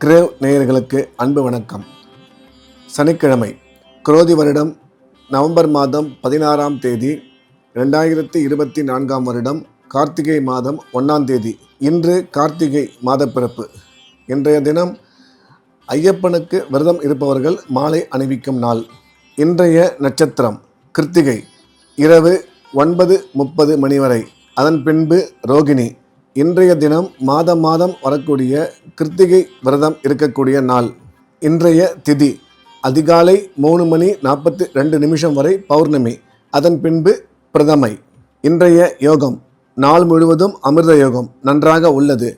Grave நேயர்களுக்கு அன்பு வணக்கம். சனிக்கிழமை, குரோதி வருடம் நவம்பர் மாதம் 16ஆம் தேதி 2024ஆம் வருடம் கார்த்திகை மாதம் 1ஆம் தேதி. இன்று கார்த்திகை மாதப்பிறப்பு. இன்றைய தினம் ஐயப்பனுக்கு விரதம் இருப்பவர்கள் மாலை அணிவிக்கும் நாள். இன்றைய நட்சத்திரம் கிருத்திகை, இரவு 9:30 மணி வரை. அதன் பின்பு ரோகிணி. இன்றைய தினம் மாதம் வரக்கூடிய கிருத்திகை விரதம் இருக்கக்கூடிய நாள். இன்றைய திதி அதிகாலை 3:42 வரை பௌர்ணமி, அதன் பின்பு பிரதமை. இன்றைய யோகம் நாள் முழுவதும் அமிர்த யோகம் நன்றாக உள்ளது.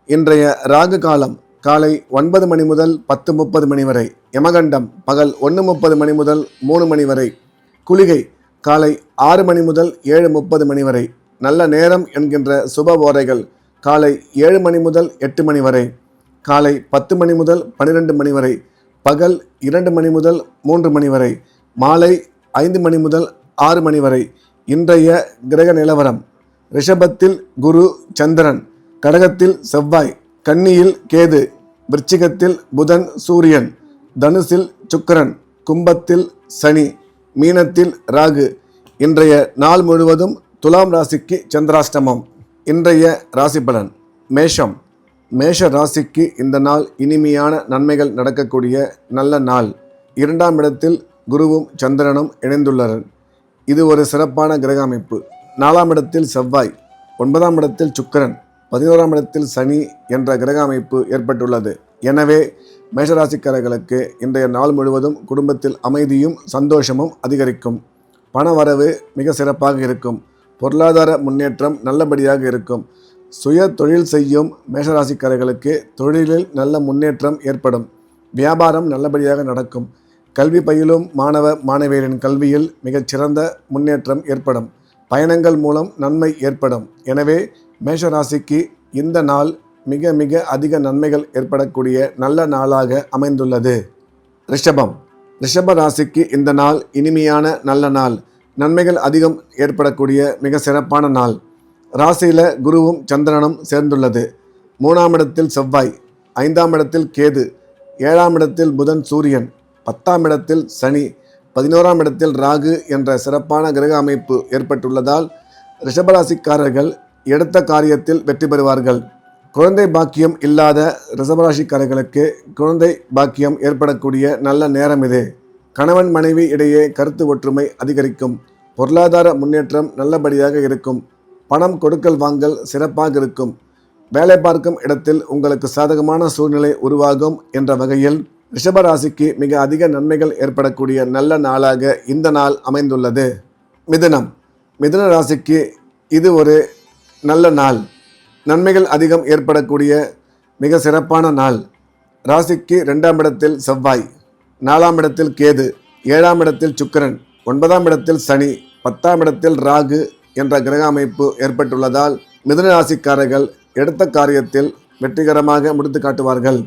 இன்றைய ராகு காலம் காலை 9 மணி முதல் 10:30 மணி வரை. யமகண்டம் பகல் 1:30 மணி முதல் 3 மணி வரை. குளிகை காலை 6 மணி முதல் 7:30 மணி வரை. நல்ல நேரம் என்கின்ற சுப ஓரைகள் காலை 7 மணி முதல் 8 மணி வரை, காலை 10 மணி முதல் 12 மணி வரை, பகல் 2 மணி முதல் 3 மணி வரை, மாலை 5 மணி முதல் 6 மணி வரை. இன்றைய கிரக நிலவரம்: ரிஷபத்தில் குரு சந்திரன், கடகத்தில் செவ்வாய், கன்னியில் கேது, விருச்சிகத்தில் புதன் சூரியன், தனுசில் சுக்கிரன், கும்பத்தில் சனி, மீனத்தில் ராகு. இன்றைய நாள் முழுவதும் துலாம் ராசிக்கு சந்திராஷ்டமம். இன்றைய ராசி பலன்: மேஷம். மேஷ ராசிக்கு இந்த நாள் இனிமையான நன்மைகள் நடக்கக்கூடிய நல்ல நாள். 2ஆம் இடத்தில் குருவும் சந்திரனும் இணைந்துள்ளனர். இது ஒரு சிறப்பான கிரக அமைப்பு. 4ஆம் இடத்தில் செவ்வாய், 9ஆம் இடத்தில் சுக்கிரன், 11ஆம் இடத்தில் சனி என்ற கிரக அமைப்பு ஏற்பட்டுள்ளது. எனவே மேஷராசிக்காரர்களுக்கு இன்றைய நாள் முழுவதும் குடும்பத்தில் அமைதியும் சந்தோஷமும் அதிகரிக்கும். பண வரவு மிக சிறப்பாக இருக்கும். பொருளாதார முன்னேற்றம் நல்லபடியாக இருக்கும். சுய தொழில் செய்யும் மேஷராசிக்காரர்களுக்கு தொழிலில் நல்ல முன்னேற்றம் ஏற்படும். வியாபாரம் நல்லபடியாக நடக்கும். கல்வி பயிலும் மாணவ மாணவியரின் கல்வியில் மிகச்சிறந்த முன்னேற்றம் ஏற்படும். பயணங்கள் மூலம் நன்மை ஏற்படும். எனவே மேஷராசிக்கு இந்த நாள் மிக மிக அதிக நன்மைகள் ஏற்படக்கூடிய நல்ல நாளாக அமைந்துள்ளது. ரிஷபம். ரிஷப ராசிக்கு இந்த நாள் இனிமையான நல்ல நாள். நன்மைகள் அதிகம் ஏற்படக்கூடிய மிக சிறப்பான நாள். ராசியில் குருவும் சந்திரனும் சேர்ந்துள்ளது. 3ஆம் இடத்தில் செவ்வாய், 5ஆம் இடத்தில் கேது, 7ஆம் இடத்தில் புதன் சூரியன், 10ஆம் இடத்தில் சனி, 11ஆம் இடத்தில் ராகு என்ற சிறப்பான கிரக அமைப்பு ஏற்பட்டுள்ளதால் ரிஷபராசிக்காரர்கள் எடுத்த காரியத்தில் வெற்றி பெறுவார்கள். குழந்தை பாக்கியம் இல்லாத ரிஷபராசிக்காரர்களுக்கு குழந்தை பாக்கியம் ஏற்படக்கூடிய நல்ல நேரம் இது. கணவன் மனைவி இடையே கருத்து ஒற்றுமை அதிகரிக்கும். பொருளாதார முன்னேற்றம் நல்லபடியாக இருக்கும். பணம் கொடுக்கல் வாங்கல் சிறப்பாக இருக்கும். வேலை பார்க்கும் இடத்தில் உங்களுக்கு சாதகமான சூழ்நிலை உருவாகும் என்ற வகையில் ரிஷபராசிக்கு மிக அதிக நன்மைகள் ஏற்படக்கூடிய நல்ல நாளாக இந்த நாள் அமைந்துள்ளது. மிதுனம். மிதுன ராசிக்கு இது ஒரு நல்ல நாள். நன்மைகள் அதிகம் ஏற்படக்கூடிய மிக சிறப்பான நாள். ராசிக்கு 2ஆம் இடத்தில் செவ்வாய், 4ஆம் இடத்தில் கேது, 7ஆம் இடத்தில் சுக்கிரன், 9ஆம் இடத்தில் சனி, 10ஆம் இடத்தில் ராகு என்ற கிரக அமைப்பு ஏற்பட்டுள்ளதால் மிதுன ராசிக்காரர்கள் எடுத்த காரியத்தில் வெற்றிகரமாக முடித்து காட்டுவார்கள்.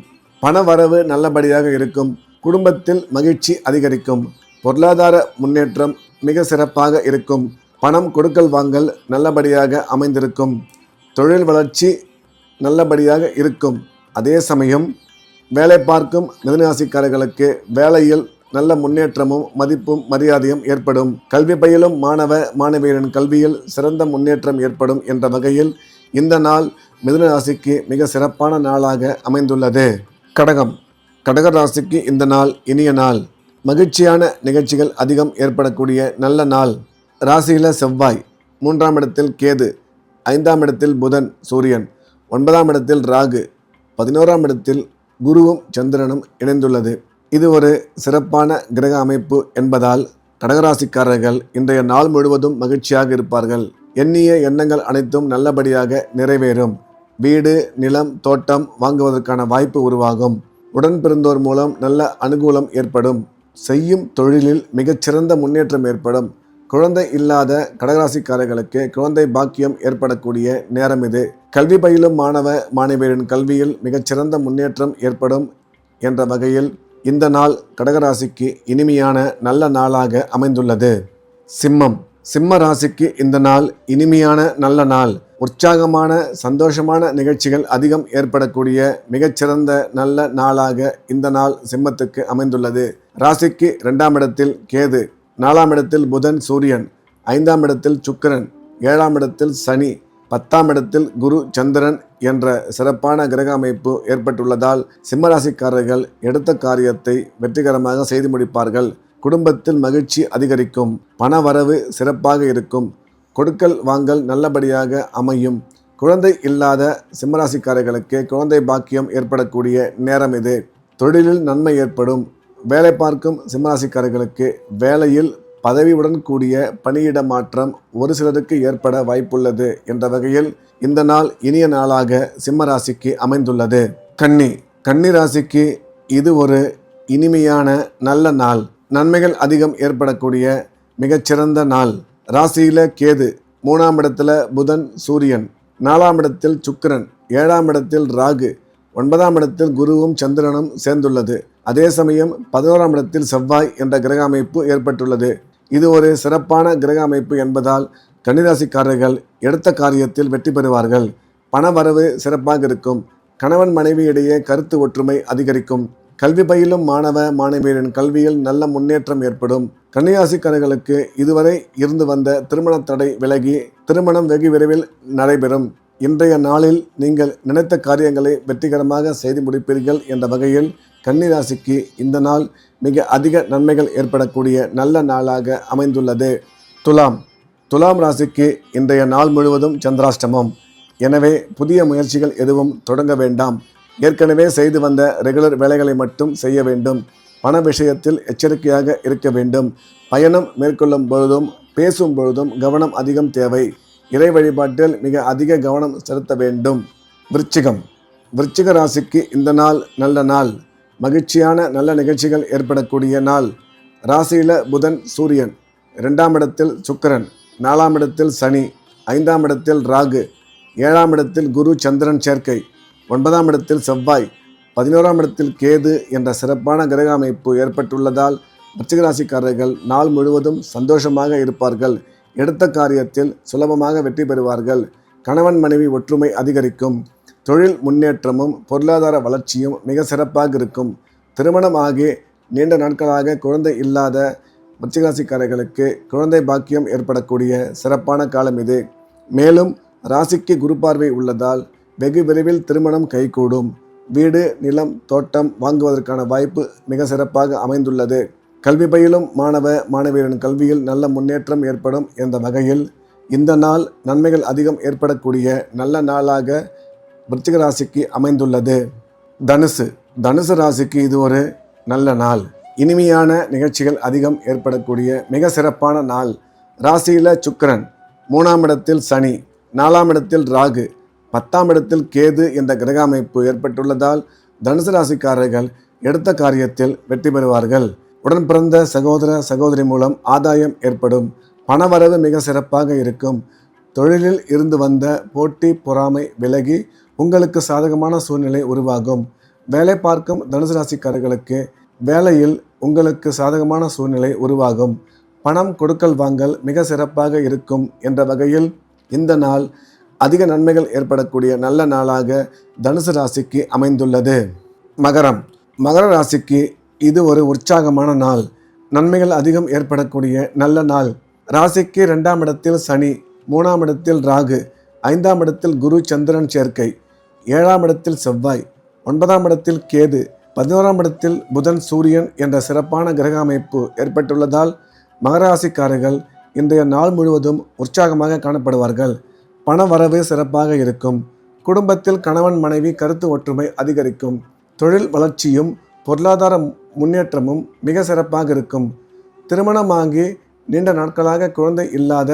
பண வரவு நல்லபடியாக இருக்கும். குடும்பத்தில் மகிழ்ச்சி அதிகரிக்கும். பொருளாதார முன்னேற்றம் மிக சிறப்பாக இருக்கும். பணம் கொடுக்கல் வாங்கல் நல்லபடியாக அமைந்திருக்கும். தொழில் வளர்ச்சி நல்லபடியாக இருக்கும். அதே சமயம் வேலை பார்க்கும் மிதுனராசிக்காரர்களுக்கு வேலையில் நல்ல முன்னேற்றமும் மதிப்பும் மரியாதையும் ஏற்படும். கல்வி பயிலும் மாணவ மாணவியரின் கல்வியில் சிறந்த முன்னேற்றம் ஏற்படும் என்ற வகையில் இந்த நாள் மிதுனராசிக்கு மிக சிறப்பான நாளாக அமைந்துள்ளது. கடகம். கடக ராசிக்கு இந்த நாள் இனிய நாள். மகிழ்ச்சியான நிகழ்ச்சிகள் அதிகம் ஏற்படக்கூடிய நல்ல நாள். ராசியில் செவ்வாய், 3ஆம் இடத்தில் கேது, 5ஆம் இடத்தில் புதன் சூரியன், 9ஆம் இடத்தில் ராகு, 11ஆம் இடத்தில் குருவும் சந்திரனும் இணைந்துள்ளது. இது ஒரு சிறப்பான கிரக அமைப்பு என்பதால் கடகராசிக்காரர்கள் இன்றைய நாள் முழுவதும் மகிழ்ச்சியாக இருப்பார்கள். எண்ணிய எண்ணங்கள் அனைத்தும் நல்லபடியாக நிறைவேறும். வீடு, நிலம், தோட்டம் வாங்குவதற்கான வாய்ப்பு உருவாகும். உடன் பிறந்தோர் மூலம் நல்ல அனுகூலம் ஏற்படும். செய்யும் தொழிலில் மிகச்சிறந்த முன்னேற்றம் ஏற்படும். குழந்தை இல்லாத கடகராசிக்காரர்களுக்கு குழந்தை பாக்கியம் ஏற்படக்கூடிய நேரம் இது. கல்வி பயிலும் மாணவ மாணவியரின் கல்வியில் மிகச்சிறந்த முன்னேற்றம் ஏற்படும் என்ற வகையில் இந்த நாள் கடகராசிக்கு இனிமையான நல்ல நாளாக அமைந்துள்ளது. சிம்மம். சிம்ம ராசிக்கு இந்த நாள் இனிமையான நல்ல நாள். உற்சாகமான சந்தோஷமான நிகழ்ச்சிகள் அதிகம் ஏற்படக்கூடிய மிகச்சிறந்த நல்ல நாளாக இந்த நாள் சிம்மத்துக்கு அமைந்துள்ளது. ராசிக்கு 2ஆம் இடத்தில் கேது, 4ஆம் இடத்தில் புதன் சூரியன், 5ஆம் இடத்தில் சுக்கிரன், 7ஆம் இடத்தில் சனி, 10ஆம் இடத்தில் குரு சந்திரன் என்ற சிறப்பான கிரக அமைப்பு ஏற்பட்டுள்ளதால் சிம்மராசிக்காரர்கள் எடுத்த காரியத்தை வெற்றிகரமாக செய்து முடிப்பார்கள். குடும்பத்தில் மகிழ்ச்சி அதிகரிக்கும். பண வரவு சிறப்பாக இருக்கும். கொடுக்கல் வாங்கல் நல்லபடியாக அமையும். குழந்தை இல்லாத சிம்மராசிக்காரர்களுக்கு குழந்தை பாக்கியம் ஏற்படக்கூடிய நேரம் இது. தொழிலில் நன்மை ஏற்படும். வேலை பார்க்கும் சிம்மராசிக்காரர்களுக்கு வேலையில் பதவியுடன் கூடிய பணியிட மாற்றம் ஒரு சிலருக்கு ஏற்பட வாய்ப்புள்ளது என்ற வகையில் இந்த நாள் இனிய நாளாக சிம்மராசிக்கு அமைந்துள்ளது. கன்னி ராசிக்கு இது ஒரு இனிமையான நல்ல நாள். நன்மைகள் அதிகம் ஏற்படக்கூடிய மிகச்சிறந்த நாள். ராசியில கேது, 3ஆம் இடத்துல புதன் சூரியன், 4ஆம் இடத்தில் சுக்கிரன், 7ஆம் இடத்தில் ராகு, 9ஆம் இடத்தில் குருவும் சந்திரனும் சேர்ந்துள்ளது. அதே சமயம் 11ஆம் இடத்தில் செவ்வாய் என்ற கிரக அமைப்பு ஏற்பட்டுள்ளது. இது ஒரு சிறப்பான கிரக அமைப்பு என்பதால் கன்னிராசிக்காரர்கள் எடுத்த காரியத்தில் வெற்றி பெறுவார்கள். பண வரவு சிறப்பாக இருக்கும். கணவன் மனைவி இடையே கருத்து ஒற்றுமை அதிகரிக்கும். கல்வி பயிலும் மாணவ மாணவியரின் கல்வியில் நல்ல முன்னேற்றம் ஏற்படும். கன்னிராசிக்காரர்களுக்கு இதுவரை இருந்து வந்த திருமண தடை விலகி திருமணம் வெகு விரைவில் நடைபெறும். இன்றைய நாளில் நீங்கள் நினைத்த காரியங்களை வெற்றிகரமாக செய்து முடிப்பீர்கள் என்ற வகையில் கன்னிராசிக்கு இந்த நாள் மிக அதிக நன்மைகள் ஏற்படக்கூடிய நல்ல நாளாக அமைந்துள்ளது. துலாம் ராசிக்கு இன்றைய நாள் முழுவதும் சந்திராஷ்டமம். எனவே புதிய முயற்சிகள் எதுவும் தொடங்க வேண்டாம். ஏற்கனவே செய்து வந்த ரெகுலர் வேலைகளை மட்டும் செய்ய வேண்டும். பண விஷயத்தில் எச்சரிக்கையாக இருக்க வேண்டும். பயணம் மேற்கொள்ளும் பொழுதும் பேசும் பொழுதும் கவனம் அதிகம் தேவை. இறை வழிபாட்டில் மிக அதிக கவனம் செலுத்த வேண்டும். விருச்சிக ராசிக்கு இந்த நாள் நல்ல நாள். மகிழ்ச்சியான நல்ல நிகழ்ச்சிகள் ஏற்படக்கூடிய நாள். ராசியில புதன் சூரியன், 2ஆம் இடத்தில் சுக்கிரன், 4ஆம் இடத்தில் சனி, 5ஆம் இடத்தில் ராகு, 7ஆம் இடத்தில் குரு சந்திரன் சேர்க்கை, 9ஆம் இடத்தில் செவ்வாய், 11ஆம் இடத்தில் கேது என்ற சிறப்பான கிரக அமைப்பு ஏற்பட்டுள்ளதால் விருச்சிகராசிக்காரர்கள் நாள் முழுவதும் சந்தோஷமாக இருப்பார்கள். எடுத்த காரியத்தில் சுலபமாக வெற்றி பெறுவார்கள். கணவன் மனைவி ஒற்றுமை அதிகரிக்கும். தொழில் முன்னேற்றமும் பொருளாதார வளர்ச்சியும் மிக சிறப்பாக இருக்கும். திருமணமாகி நீண்ட நாட்களாக குழந்தை இல்லாத விருச்சிகராசிக்காரர்களுக்கு குழந்தை பாக்கியம் ஏற்படக்கூடிய சிறப்பான காலம் இது. மேலும் ராசிக்கு குரு பார்வை உள்ளதால் வெகு விரைவில் திருமணம் கைகூடும். வீடு, நிலம், தோட்டம் வாங்குவதற்கான வாய்ப்பு மிக சிறப்பாக அமைந்துள்ளது. கல்வி பயிலும் மாணவ மாணவியரின் கல்வியில் நல்ல முன்னேற்றம் ஏற்படும் என்ற வகையில் இந்த நாள் நன்மைகள் அதிகம் ஏற்படக்கூடிய நல்ல நாளாக விருச்சிக ராசிக்கு அமைந்துள்ளது. தனுசு ராசிக்கு இது ஒரு நல்ல நாள். இனிமையான நிகழ்ச்சிகள் அதிகம் ஏற்படக்கூடிய மிக சிறப்பான நாள். ராசியில சுக்கிரன், 3ஆம் இடத்தில் சனி, 4ஆம் இடத்தில் ராகு, 10ஆம் இடத்தில் கேது என்ற கிரக அமைப்பு ஏற்பட்டுள்ளதால் தனுசு ராசிக்காரர்கள் எடுத்த காரியத்தில் வெற்றி பெறுவார்கள். உடன் பிறந்த சகோதர சகோதரி மூலம் ஆதாயம் ஏற்படும். பணவரவு மிக சிறப்பாக இருக்கும். தொழிலில் இருந்து வந்த போட்டி பொறாமை விலகி உங்களுக்கு சாதகமான சூழ்நிலை உருவாகும். வேலை பார்க்கும் தனுசு ராசிக்காரர்களுக்கு வேலையில் உங்களுக்கு சாதகமான சூழ்நிலை உருவாகும். பணம் கொடுக்கல் வாங்கல் மிக சிறப்பாக இருக்கும் என்ற வகையில் இந்த நாள் அதிக நன்மைகள் ஏற்படக்கூடிய நல்ல நாளாக தனுசு ராசிக்கு அமைந்துள்ளது. மகர ராசிக்கு இது ஒரு உற்சாகமான நாள். நன்மைகள் அதிகம் ஏற்படக்கூடிய நல்ல நாள். ராசிக்கு 2ஆம் இடத்தில் சனி, 3ஆம் இடத்தில் ராகு, 5ஆம் இடத்தில் குரு சந்திரன் சேர்க்கை, 7ஆம் இடத்தில் செவ்வாய், 9ஆம் இடத்தில் கேது, 11ஆம் இடத்தில் புதன் சூரியன் என்ற சிறப்பான கிரக அமைப்பு ஏற்பட்டுள்ளதால் மகராசிக்காரர்கள் இன்றைய நாள் முழுவதும் உற்சாகமாக காணப்படுவார்கள். பண வரவு சிறப்பாக இருக்கும். குடும்பத்தில் கணவன் மனைவி கருத்து ஒற்றுமை அதிகரிக்கும். தொழில் வளர்ச்சியும் பொருளாதார முன்னேற்றமும் மிக சிறப்பாக இருக்கும். திருமணமாகி நீண்ட நாட்களாக குழந்தை இல்லாத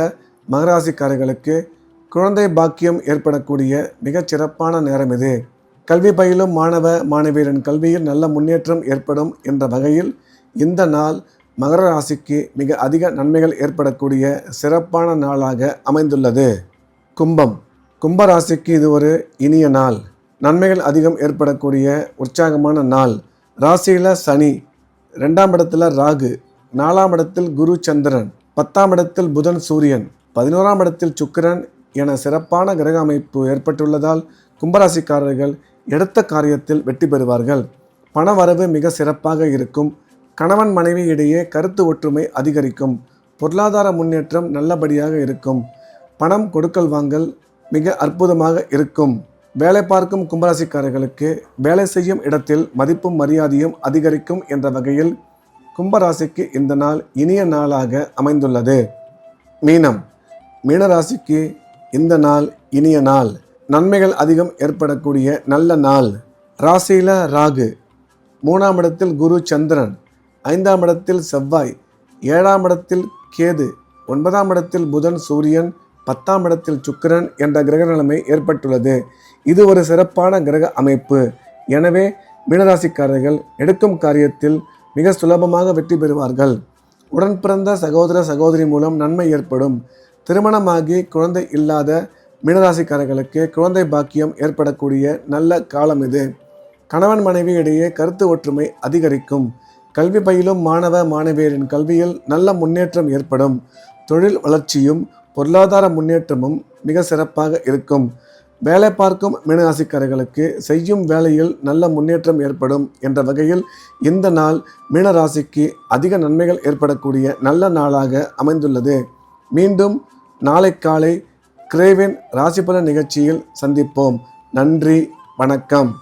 மகராசிக்காரர்களுக்கு குழந்தை பாக்கியம் ஏற்படக்கூடிய மிகச் சிறப்பான நேரம் இது. கல்வி பயிலும் மாணவ மாணவியரின் கல்வியில் நல்ல முன்னேற்றம் ஏற்படும் என்ற வகையில் இந்த நாள் மகர ராசிக்கு மிக அதிக நன்மைகள் ஏற்படக்கூடிய சிறப்பான நாளாக அமைந்துள்ளது. கும்ப ராசிக்கு இது ஒரு இனிய நாள். நன்மைகள் அதிகம் ஏற்படக்கூடிய உற்சாகமான நாள். ராசியில் சனி, 2ஆம் இடத்துல ராகு, 4ஆம் இடத்தில் குரு சந்திரன், 10ஆம் இடத்தில் புதன் சூரியன், 11ஆம் இடத்தில் சுக்கிரன் என சிறப்பான கிரக அமைப்பு ஏற்பட்டுள்ளதால் கும்பராசிக்காரர்கள் எடுத்த காரியத்தில் வெற்றி பெறுவார்கள். பணவரவு மிக சிறப்பாக இருக்கும். கணவன் மனைவி இடையே கருத்து ஒற்றுமை அதிகரிக்கும். பொருளாதார முன்னேற்றம் நல்லபடியாக இருக்கும். பணம் கொடுக்கல் வாங்கல் மிக அற்புதமாக இருக்கும். வேலை பார்க்கும் கும்பராசிக்காரர்களுக்கு வேலை செய்யும் இடத்தில் மதிப்பும் மரியாதையும் அதிகரிக்கும் என்ற வகையில் கும்பராசிக்கு இந்த நாள் இனிய நாளாக அமைந்துள்ளது. மீனம், மீனராசிக்கு இந்த நாள் இனிய நாள். நன்மைகள் அதிகம் ஏற்படக்கூடிய நல்ல நாள். ராசியில ராகு, 3ஆம் இடத்தில் குரு சந்திரன், 5ஆம் இடத்தில் செவ்வாய், 7ஆம் இடத்தில் கேது, 9ஆம் இடத்தில் புதன் சூரியன், 10ஆம் இடத்தில் சுக்கிரன் என்ற கிரக நிலைமை ஏற்பட்டுள்ளது. இது ஒரு சிறப்பான கிரக அமைப்பு. எனவே மீனராசிக்காரர்கள் எடுக்கும் காரியத்தில் மிக சுலபமாக வெற்றி பெறுவார்கள். உடன் பிறந்த சகோதர சகோதரி மூலம் நன்மை ஏற்படும். திருமணமாகி குழந்தை இல்லாத மீனராசிக்காரர்களுக்கு குழந்தை பாக்கியம் ஏற்படக்கூடிய நல்ல காலம் இது. கணவன் மனைவி இடையே கருத்து ஒற்றுமை அதிகரிக்கும். கல்வி பயிலும் மாணவ மாணவியரின் கல்வியில் நல்ல முன்னேற்றம் ஏற்படும். தொழில் வளர்ச்சியும் பொருளாதார முன்னேற்றமும் மிக சிறப்பாக இருக்கும். வேலை பார்க்கும் மீனராசிக்காரர்களுக்கு செய்யும் வேலையில் நல்ல முன்னேற்றம் ஏற்படும் என்ற வகையில் இந்த நாள் மீனராசிக்கு அதிக நன்மைகள் ஏற்படக்கூடிய நல்ல நாளாக அமைந்துள்ளது. மீண்டும் நாளை காலை கிரேவின் ராசிபலன் நிகழ்ச்சியில் சந்திப்போம். நன்றி, வணக்கம்.